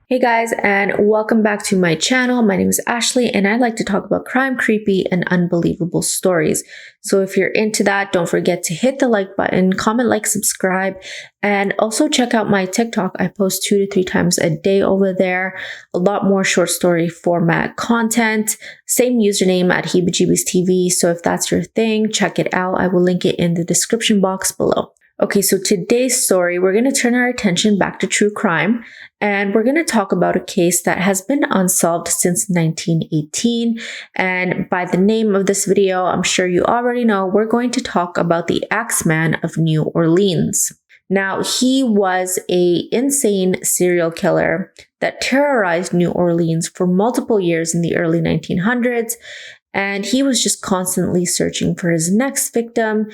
Hey guys, and welcome back to my channel. My name is Ashley and I like to talk about crime, creepy, and unbelievable stories. So if you're into that, don't forget to hit the like button, comment, like, subscribe, and also check out my TikTok. I post 2 to 3 times a day over there. A lot more short story format content. Same username at Heebee Jeebeez TV. So if that's your thing, check it out. I will link it in the description box below. Okay, so today's story, we're going to turn our attention back to true crime, and we're going to talk about a case that has been unsolved since 1918. And by the name of this video, I'm sure you already know, we're going to talk about the Axeman of New Orleans. Now, he was an insane serial killer that terrorized New Orleans for multiple years in the early 1900s, and he was just constantly searching for his next victim,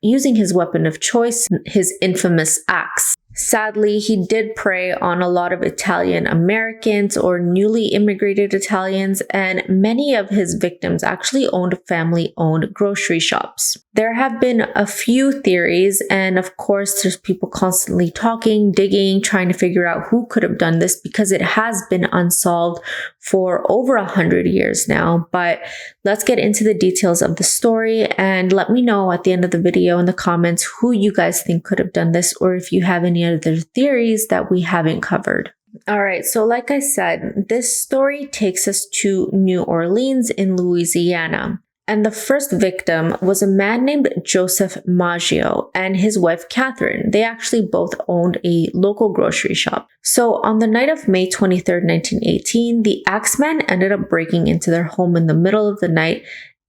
using his weapon of choice, his infamous axe. Sadly, he did prey on a lot of Italian Americans or newly immigrated Italians, and many of his victims actually owned family-owned grocery shops. There have been a few theories, and of course, there's people constantly talking, digging, trying to figure out who could have done this because it has been unsolved for over 100 years now. But let's get into the details of the story and let me know at the end of the video in the comments who you guys think could have done this, or if you have any other theories that we haven't covered. All right, so like I said, this story takes us to New Orleans in Louisiana. And the first victim was a man named Joseph Maggio and his wife Catherine. They actually both owned a local grocery shop. So on the night of May 23rd, 1918, the Axeman ended up breaking into their home in the middle of the night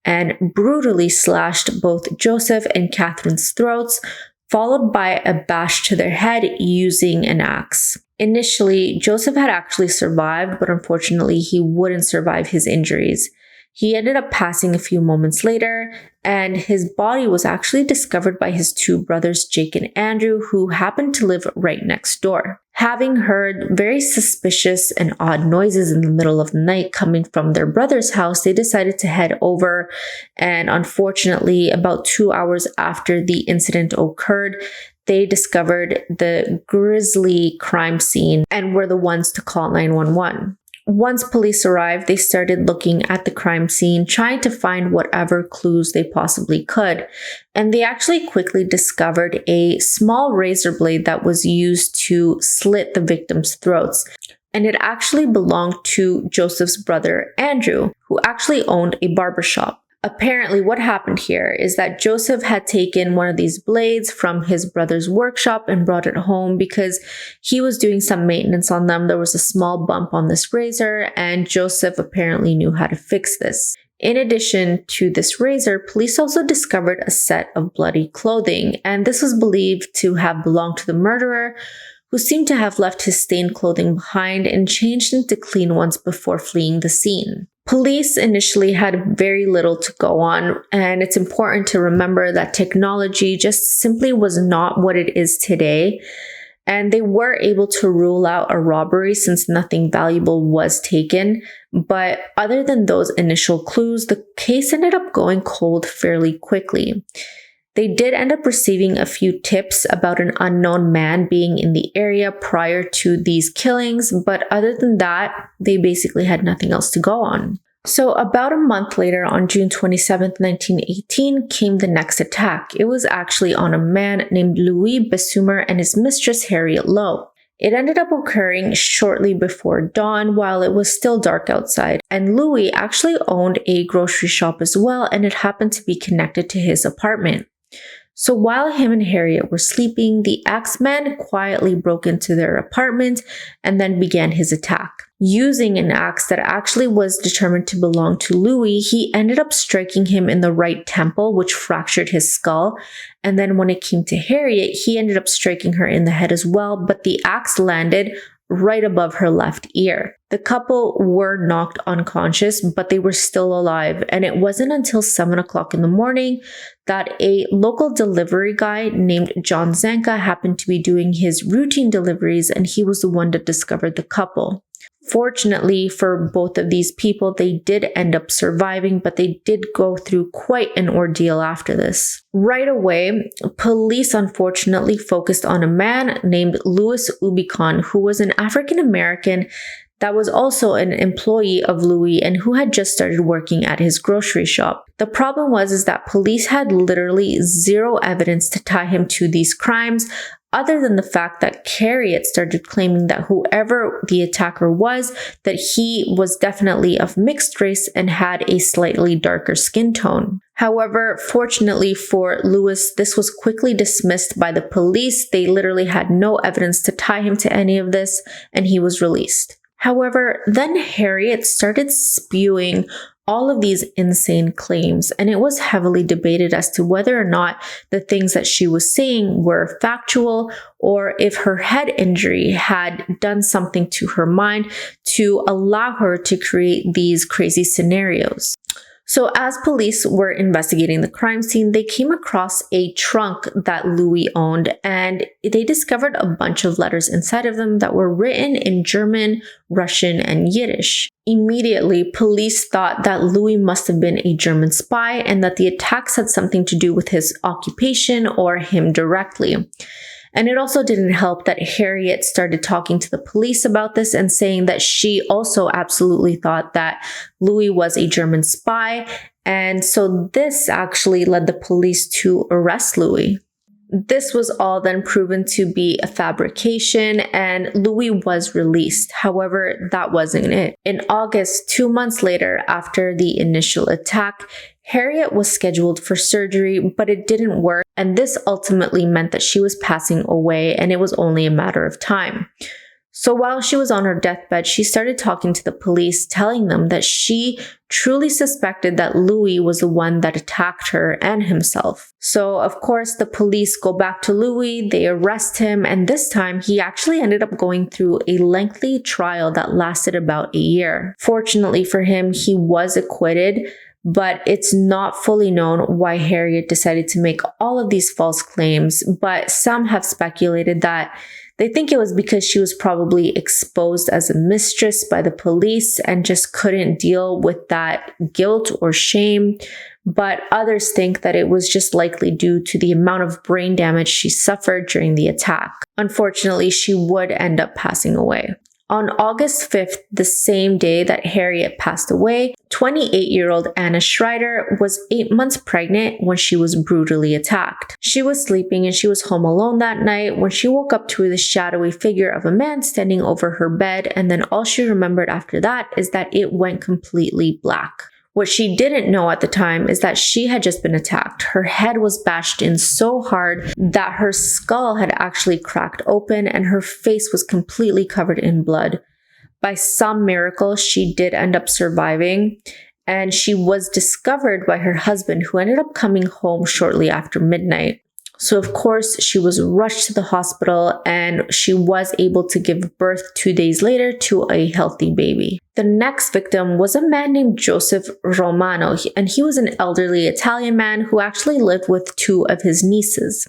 and brutally slashed both Joseph and Catherine's throats, followed by a bash to their head using an axe. Initially, Joseph had actually survived, but unfortunately, he wouldn't survive his injuries. He ended up passing a few moments later, and his body was actually discovered by his 2 brothers, Jake and Andrew, who happened to live right next door. Having heard very suspicious and odd noises in the middle of the night coming from their brother's house, they decided to head over, and unfortunately, about 2 hours after the incident occurred, they discovered the grisly crime scene and were the ones to call 911. Once police arrived, they started looking at the crime scene, trying to find whatever clues they possibly could. And they actually quickly discovered a small razor blade that was used to slit the victims' throats. And it actually belonged to Joseph's brother, Andrew, who actually owned a barbershop. Apparently, what happened here is that Joseph had taken one of these blades from his brother's workshop and brought it home because he was doing some maintenance on them. There was a small bump on this razor, and Joseph apparently knew how to fix this. In addition to this razor, police also discovered a set of bloody clothing, and this was believed to have belonged to the murderer, who seemed to have left his stained clothing behind and changed into clean ones before fleeing the scene. Police initially had very little to go on, and it's important to remember that technology just simply was not what it is today, and they were able to rule out a robbery since nothing valuable was taken. But other than those initial clues, the case ended up going cold fairly quickly. They did end up receiving a few tips about an unknown man being in the area prior to these killings, but other than that, they basically had nothing else to go on. So about a month later, on June 27th, 1918, came the next attack. It was actually on a man named Louis Bessumer and his mistress, Harriet Lowe. It ended up occurring shortly before dawn while it was still dark outside. And Louis actually owned a grocery shop as well, and it happened to be connected to his apartment. So while him and Harriet were sleeping, the Axeman quietly broke into their apartment and then began his attack. Using an axe that actually was determined to belong to Louis, he ended up striking him in the right temple, which fractured his skull. And then when it came to Harriet, he ended up striking her in the head as well, but the axe landed right above her left ear. The couple were knocked unconscious, but they were still alive, and it wasn't until 7 o'clock in the morning that a local delivery guy named John Zanka happened to be doing his routine deliveries, and he was the one that discovered the couple. Fortunately for both of these people, they did end up surviving, but they did go through quite an ordeal after this. Right away, police unfortunately focused on a man named Louis Ubicon, who was an African American that was also an employee of Louis and who had just started working at his grocery shop. The problem was that police had literally zero evidence to tie him to these crimes, other than the fact that Harriet started claiming that whoever the attacker was, that he was definitely of mixed race and had a slightly darker skin tone. However, fortunately for Louis, this was quickly dismissed by the police. They literally had no evidence to tie him to any of this, and he was released. However, then Harriet started spewing all of these insane claims, and it was heavily debated as to whether or not the things that she was saying were factual or if her head injury had done something to her mind to allow her to create these crazy scenarios. So as police were investigating the crime scene, they came across a trunk that Louis owned, and they discovered a bunch of letters inside of them that were written in German, Russian, and Yiddish. Immediately, police thought that Louis must have been a German spy and that the attacks had something to do with his occupation or him directly. And it also didn't help that Harriet started talking to the police about this and saying that she also absolutely thought that Louis was a German spy. And so this actually led the police to arrest Louis. This was all then proven to be a fabrication, and Louis was released. However, that wasn't it. In August, 2 months later, after the initial attack, Harriet was scheduled for surgery, but it didn't work, and this ultimately meant that she was passing away, and it was only a matter of time. So while she was on her deathbed, she started talking to the police, telling them that she truly suspected that Louis was the one that attacked her and himself. So of course, the police go back to Louis, they arrest him, and this time he actually ended up going through a lengthy trial that lasted about a year. Fortunately for him, he was acquitted, but it's not fully known why Harriet decided to make all of these false claims, but some have speculated that they think it was because she was probably exposed as a mistress by the police and just couldn't deal with that guilt or shame. But others think that it was just likely due to the amount of brain damage she suffered during the attack. Unfortunately, she would end up passing away. On August 5th, the same day that Harriet passed away, 28-year-old Anna Schreider was 8 months pregnant when she was brutally attacked. She was sleeping and she was home alone that night when she woke up to the shadowy figure of a man standing over her bed, and then all she remembered after that is that it went completely black. What she didn't know at the time is that she had just been attacked. Her head was bashed in so hard that her skull had actually cracked open and her face was completely covered in blood. By some miracle, she did end up surviving, and she was discovered by her husband, who ended up coming home shortly after midnight. So of course, she was rushed to the hospital and she was able to give birth 2 days later to a healthy baby. The next victim was a man named Joseph Romano, and he was an elderly Italian man who actually lived with 2 of his nieces.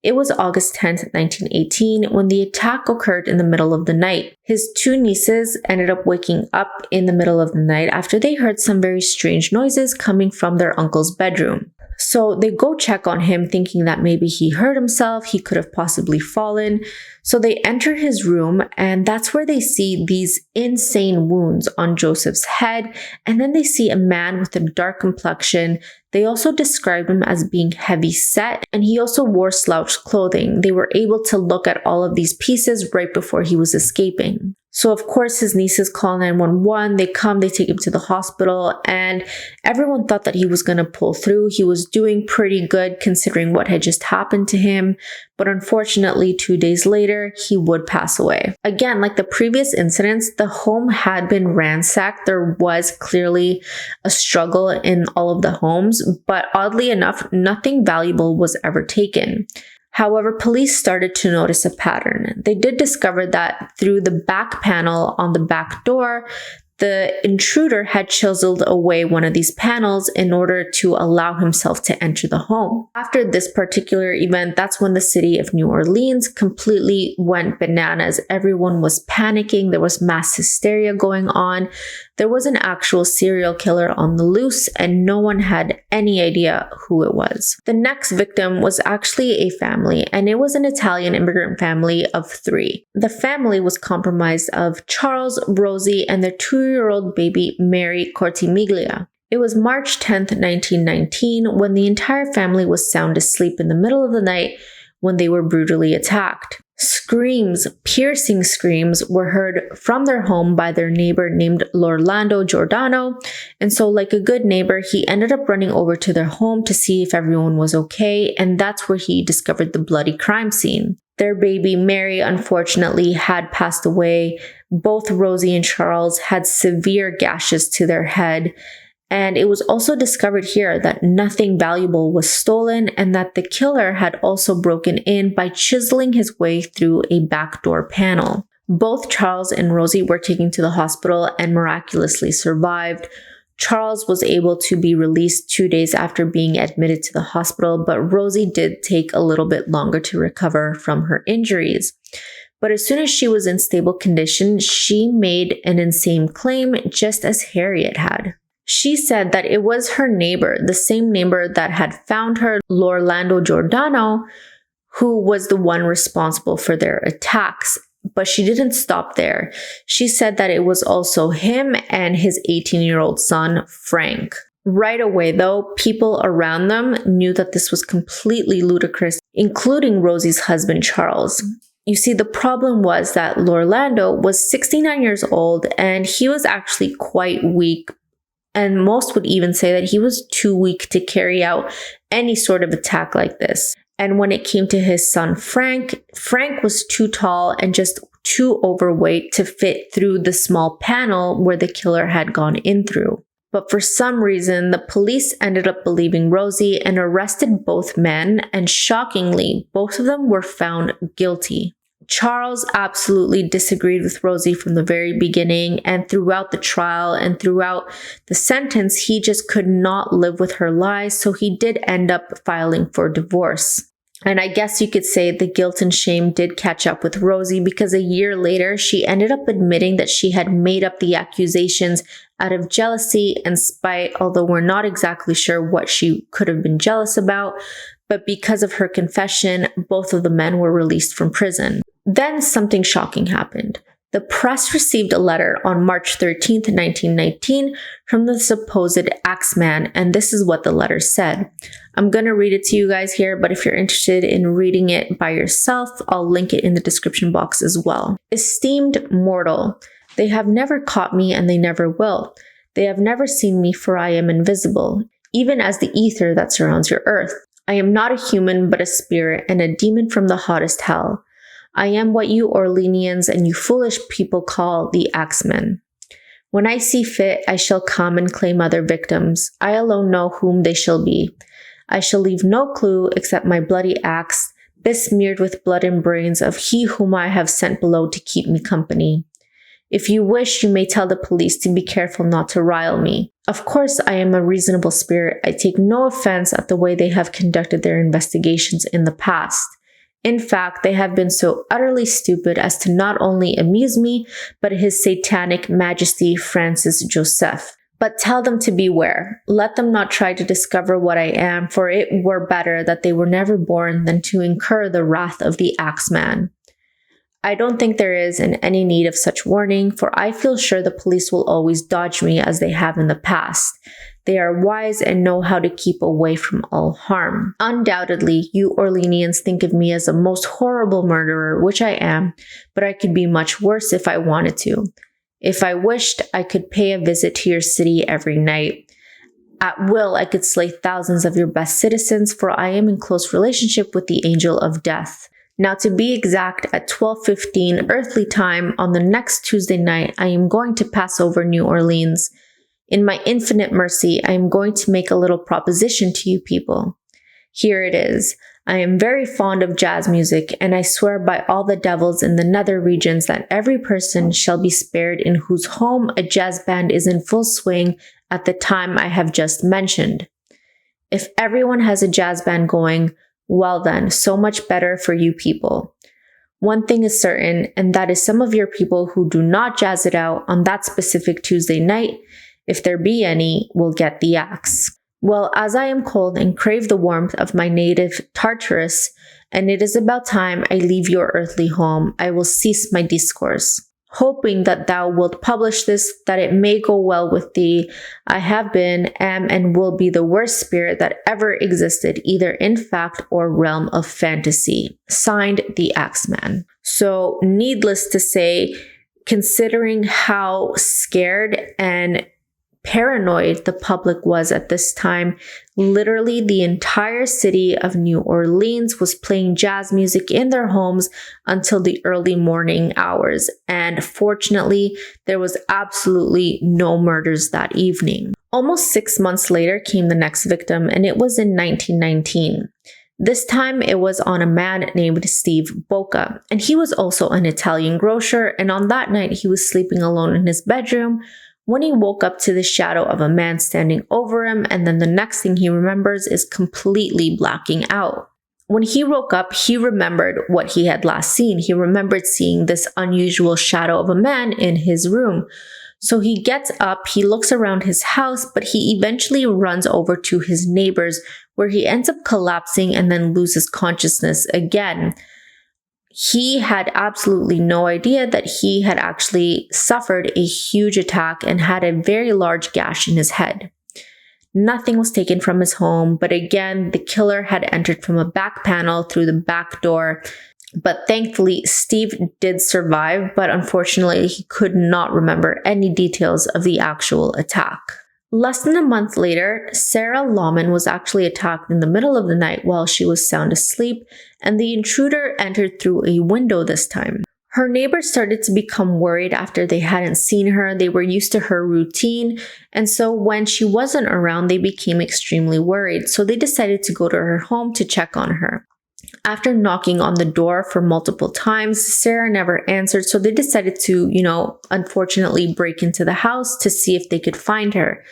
It was August 10th, 1918, when the attack occurred in the middle of the night. His 2 nieces ended up waking up in the middle of the night after they heard some very strange noises coming from their uncle's bedroom. So they go check on him thinking that maybe he hurt himself, he could have possibly fallen. So they enter his room, and that's where they see these insane wounds on Joseph's head. And then they see a man with a dark complexion. They also described him as being heavy set, and he also wore slouched clothing. They were able to look at all of these pieces right before he was escaping. So of course his nieces call 911, they come, they take him to the hospital, and everyone thought that he was going to pull through. He was doing pretty good considering what had just happened to him, but unfortunately 2 days later, he would pass away. Again, like the previous incidents, the home had been ransacked. There was clearly a struggle in all of the homes, but oddly enough, nothing valuable was ever taken. However, police started to notice a pattern. They did discover that through the back panel on the back door, The intruder had chiseled away one of these panels in order to allow himself to enter the home. After this particular event, that's when the city of New Orleans completely went bananas. Everyone was panicking. There was mass hysteria going on. There was an actual serial killer on the loose, and no one had any idea who it was. The next victim was actually a family, and it was an Italian immigrant family of 3. The family was comprised of Charles, Rosie, and their 2-year-old baby, Mary Cortimiglia. It was March 10th, 1919, when the entire family was sound asleep in the middle of the night when they were brutally attacked. Screams, piercing screams, were heard from their home by their neighbor named Lorlando Giordano, and so like a good neighbor, he ended up running over to their home to see if everyone was okay, and that's where he discovered the bloody crime scene. Their baby Mary, unfortunately, had passed away. Both Rosie and Charles had severe gashes to their head. And it was also discovered here that nothing valuable was stolen and that the killer had also broken in by chiseling his way through a backdoor panel. Both Charles and Rosie were taken to the hospital and miraculously survived. Charles was able to be released 2 days after being admitted to the hospital, but Rosie did take a little bit longer to recover from her injuries. But as soon as she was in stable condition, she made an insane claim, just as Harriet had. She said that it was her neighbor, the same neighbor that had found her, Lorlando Giordano, who was the one responsible for their attacks. But she didn't stop there. She said that it was also him and his 18-year-old son, Frank. Right away, though, people around them knew that this was completely ludicrous, including Rosie's husband, Charles. You see, the problem was that Lorlando was 69 years old and he was actually quite weak. And most would even say that he was too weak to carry out any sort of attack like this. And when it came to his son, Frank was too tall and just too overweight to fit through the small panel where the killer had gone in through. But for some reason, the police ended up believing Rosie and arrested both men, and shockingly, both of them were found guilty. Charles absolutely disagreed with Rosie from the very beginning, and throughout the trial and throughout the sentence, he just could not live with her lies, so he did end up filing for divorce. And I guess you could say the guilt and shame did catch up with Rosie, because a year later, she ended up admitting that she had made up the accusations out of jealousy and spite, although we're not exactly sure what she could have been jealous about. But because of her confession, both of the men were released from prison. Then something shocking happened. The press received a letter on March 13th, 1919 from the supposed Axeman, and this is what the letter said. I'm going to read it to you guys here, but if you're interested in reading it by yourself, I'll link it in the description box as well. Esteemed mortal, they have never caught me and they never will. They have never seen me, for I am invisible, even as the ether that surrounds your earth. I am not a human, but a spirit and a demon from the hottest hell. I am what you Orleanians and you foolish people call the Axeman. When I see fit, I shall come and claim other victims. I alone know whom they shall be. I shall leave no clue except my bloody axe, besmeared with blood and brains of he whom I have sent below to keep me company. If you wish, you may tell the police to be careful not to rile me. Of course, I am a reasonable spirit. I take no offense at the way they have conducted their investigations in the past. In fact, they have been so utterly stupid as to not only amuse me, but His Satanic Majesty Francis Joseph. But tell them to beware. Let them not try to discover what I am, for it were better that they were never born than to incur the wrath of the Axeman. I don't think there is in any need of such warning, for I feel sure the police will always dodge me as they have in the past. They are wise and know how to keep away from all harm. Undoubtedly, you Orleanians think of me as a most horrible murderer, which I am, but I could be much worse if I wanted to. If I wished, I could pay a visit to your city every night. At will, I could slay thousands of your best citizens, for I am in close relationship with the angel of death. Now, to be exact, at 12:15 earthly time on the next Tuesday night, I am going to pass over New Orleans. In my infinite mercy, I am going to make a little proposition to you people. Here it is. I am very fond of jazz music, and I swear by all the devils in the nether regions that every person shall be spared in whose home a jazz band is in full swing at the time I have just mentioned. If everyone has a jazz band going, well then, so much better for you people. One thing is certain, and that is some of your people who do not jazz it out on that specific Tuesday night, if there be any, will get the axe. Well, as I am cold and crave the warmth of my native Tartarus, and it is about time I leave your earthly home, I will cease my discourse. Hoping that thou wilt publish this, that it may go well with thee, I have been, am, and will be the worst spirit that ever existed, either in fact or realm of fantasy. Signed, the Axeman. So, needless to say, considering how scared and paranoid the public was at this time, literally the entire city of New Orleans was playing jazz music in their homes until the early morning hours. And fortunately, there was absolutely no murders that evening. Almost 6 months later came the next victim, and it was in 1919. This time it was on a man named Steve Bocca, and he was also an Italian grocer, and on that night he was sleeping alone in his bedroom when he woke up to the shadow of a man standing over him, and then the next thing he remembers is completely blacking out. When he woke up, he remembered what he had last seen. He remembered seeing this unusual shadow of a man in his room. So he gets up, he looks around his house, but he eventually runs over to his neighbor's, where he ends up collapsing and then loses consciousness again. He had absolutely no idea that he had actually suffered a huge attack and had a very large gash in his head. Nothing was taken from his home, but again, the killer had entered from a back panel through the back door. But thankfully, Steve did survive, but unfortunately, he could not remember any details of the actual attack. Less than a month later, Sarah Lawman was actually attacked in the middle of the night while she was sound asleep, and the intruder entered through a window this time. Her neighbors started to become worried after they hadn't seen her. They were used to her routine, and so when she wasn't around, they became extremely worried. So they decided to go to her home to check on her. After knocking on the door for multiple times, Sarah never answered, so they decided to, unfortunately break into the house to see if they could find her.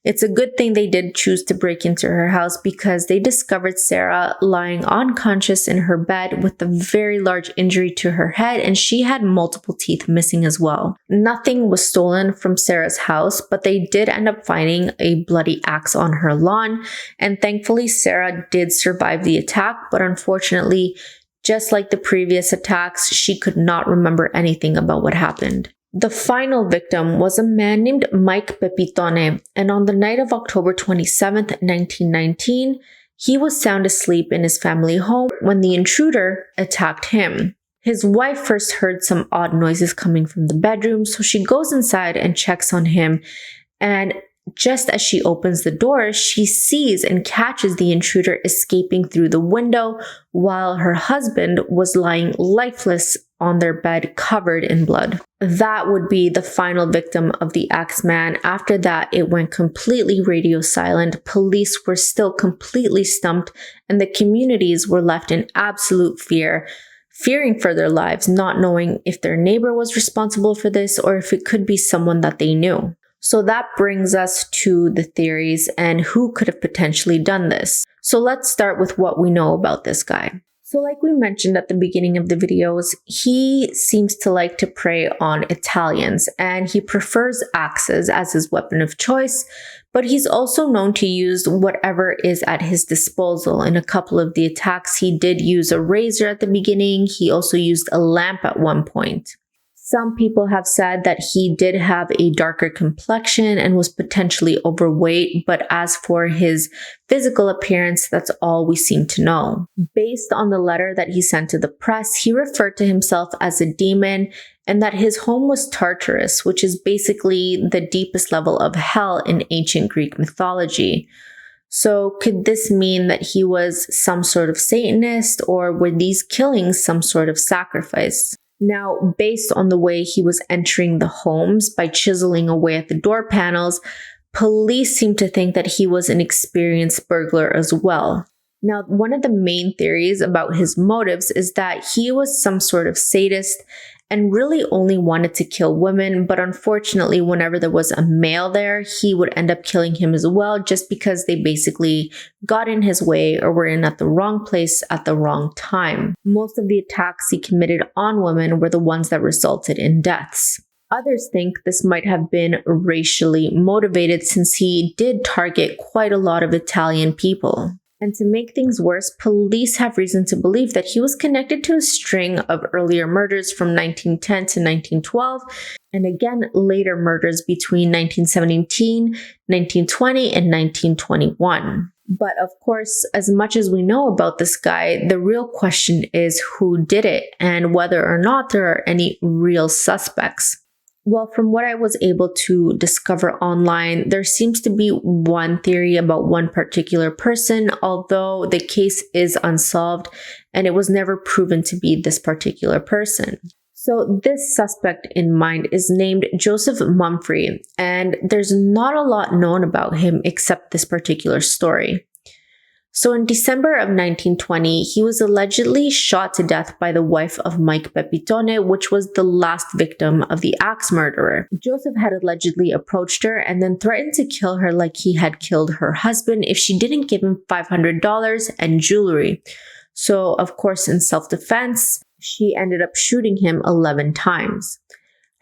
It's a good thing they did choose to break into her house because they discovered Sarah lying unconscious in her bed with a very large injury to her head, and she had multiple teeth missing as well. Nothing was stolen from Sarah's house, but they did end up finding a bloody axe on her lawn, and thankfully Sarah did survive the attack, but unfortunately, just like the previous attacks, she could not remember anything about what happened. The final victim was a man named Mike Pepitone, and on the night of October 27th, 1919, he was sound asleep in his family home when the intruder attacked him. His wife first heard some odd noises coming from the bedroom, so she goes inside and checks on him, and just as she opens the door, she sees and catches the intruder escaping through the window while her husband was lying lifeless on their bed covered in blood. That would be the final victim of the Axeman. After that, it went completely radio silent. Police were still completely stumped, and the communities were left in absolute fear, fearing for their lives, not knowing if their neighbor was responsible for this or if it could be someone that they knew. So that brings us to the theories and who could have potentially done this. So let's start with what we know about this guy. So like we mentioned at the beginning of the videos, he seems to like to prey on Italians, and he prefers axes as his weapon of choice, but he's also known to use whatever is at his disposal. In a couple of the attacks, he did use a razor at the beginning. He also used a lamp at one point. Some people have said that he did have a darker complexion and was potentially overweight, but as for his physical appearance, that's all we seem to know. Based on the letter that he sent to the press, he referred to himself as a demon and that his home was Tartarus, which is basically the deepest level of hell in ancient Greek mythology. So could this mean that he was some sort of Satanist, or were these killings some sort of sacrifice? Now, based on the way he was entering the homes by chiseling away at the door panels, police seem to think that he was an experienced burglar as well. Now, one of the main theories about his motives is that he was some sort of sadist and really only wanted to kill women, but unfortunately, whenever there was a male there, he would end up killing him as well, just because they basically got in his way or were in at the wrong place at the wrong time. Most of the attacks he committed on women were the ones that resulted in deaths. Others think this might have been racially motivated, since he did target quite a lot of Italian people. And to make things worse, police have reason to believe that he was connected to a string of earlier murders from 1910 to 1912, and again later murders between 1917, 1920, and 1921. But of course, as much as we know about this guy, the real question is who did it and whether or not there are any real suspects. Well, from what I was able to discover online, there seems to be one theory about one particular person, although the case is unsolved and it was never proven to be this particular person. So this suspect in mind is named Joseph Mumfre, and there's not a lot known about him except this particular story. So in December of 1920, he was allegedly shot to death by the wife of Mike Pepitone, which was the last victim of the axe murderer. Joseph had allegedly approached her and then threatened to kill her like he had killed her husband if she didn't give him $500 and jewelry. So of course, in self-defense, she ended up shooting him 11 times.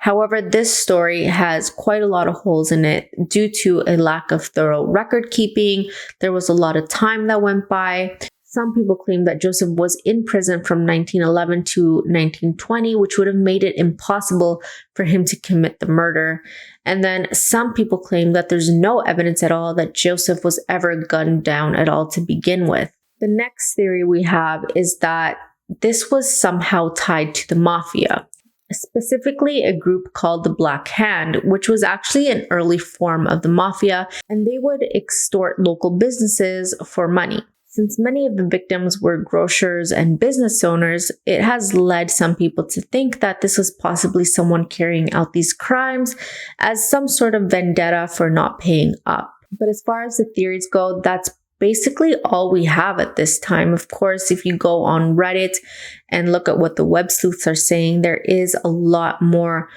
However, this story has quite a lot of holes in it due to a lack of thorough record keeping. There was a lot of time that went by. Some people claim that Joseph was in prison from 1911 to 1920, which would have made it impossible for him to commit the murder. And then some people claim that there's no evidence at all that Joseph was ever gunned down at all to begin with. The next theory we have is that this was somehow tied to the mafia. Specifically a group called the Black Hand, which was actually an early form of the mafia, and they would extort local businesses for money. Since many of the victims were grocers and business owners, it has led some people to think that this was possibly someone carrying out these crimes as some sort of vendetta for not paying up. But as far as the theories go, that's basically all we have at this time. Of course, if you go on Reddit and look at what the web sleuths are saying, there is a lot more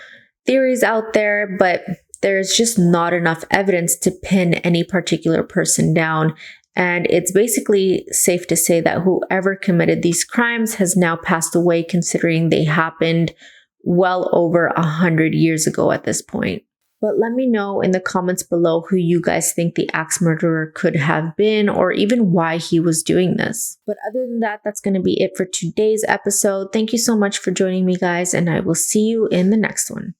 theories out there, but there's just not enough evidence to pin any particular person down. And it's basically safe to say that whoever committed these crimes has now passed away, considering they happened well over 100 years ago at this point. But let me know in the comments below who you guys think the axe murderer could have been, or even why he was doing this. But other than that, that's going to be it for today's episode. Thank you so much for joining me, guys, and I will see you in the next one.